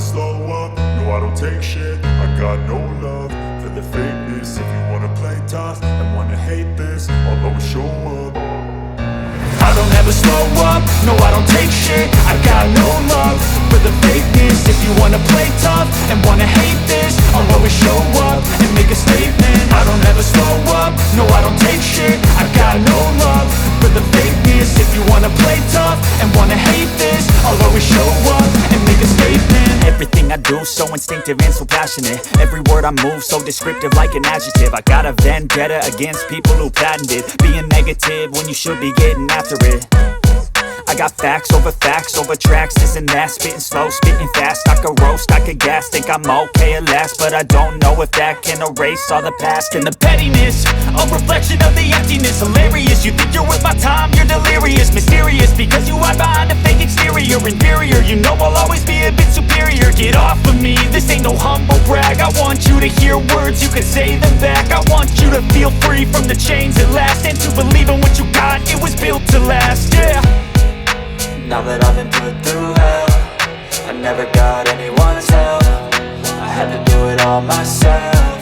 slow up, no I don't take shit. I got no love for the fakeness. If you wanna play tough and wanna hate this, I'll always show up. I don't ever slow up, no I don't take shit. I got no love for the fakeness. If you wanna play tough and wanna hate this, I'll always show up and make a statement. I don't ever slow up, no I don't take shit. I got no love for the fakeness. If you wanna play tough and wanna hate this, I'll always show up and make a statement. Everything I do so instinctive and so passionate. Every word I move so descriptive like an adjective. I got a vendetta against people who patented being negative when you should be getting after it. I got facts over tracks, this and that. Spitting slow, spitting fast, I could roast, I could gas. Think I'm okay at last, but I don't know if that can erase all the past. And the pettiness, a reflection of the emptiness. Hilarious, you think you're worth my time, you're delirious. Mysterious, because you hide behind a fake exterior. Inferior, you know I'll always be a bit superior. Get off of me, this ain't no humble brag. I want you to hear words, you can say them back. I want you to feel free from the chains at last, and to believe in what you got, it was built to last, yeah. Now that I've been put through hell, I never got anyone's help. I had to do it all myself.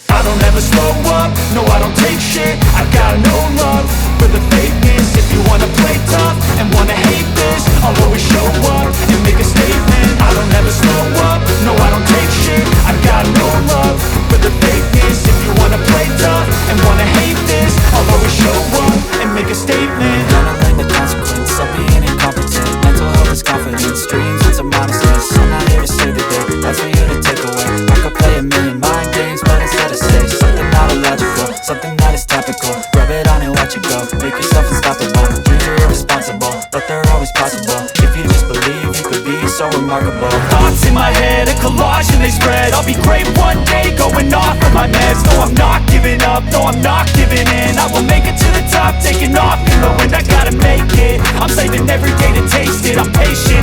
I don't ever slow up, no I don't take shit. I got no love for the fakeness. If you wanna play tough and wanna hate this, I'll always show up and make a statement. I don't ever slow up, no I don't take shit. I got no love for the fakeness. If you wanna play tough and wanna hate this, I'll always show up and make a statement. The consequence of being incompetent. Mental health is confidence, dreams and some modestness. I'm not here to save the day, that's for you to take away. I could play a million mind games, but instead I say something not illogical, something that is topical. Rub it on and watch it go, make yourself unstoppable. Dreams are irresponsible, but they're always possible. If you just believe, you could be so remarkable. Thoughts in my head, a collage and they spread. I'll be great one day, going off of my meds. No, I'm not giving up, no, I'm not giving in. I will make it to the top, taking off in the wind. I gotta make it, I'm saving every day to taste it. I'm patient,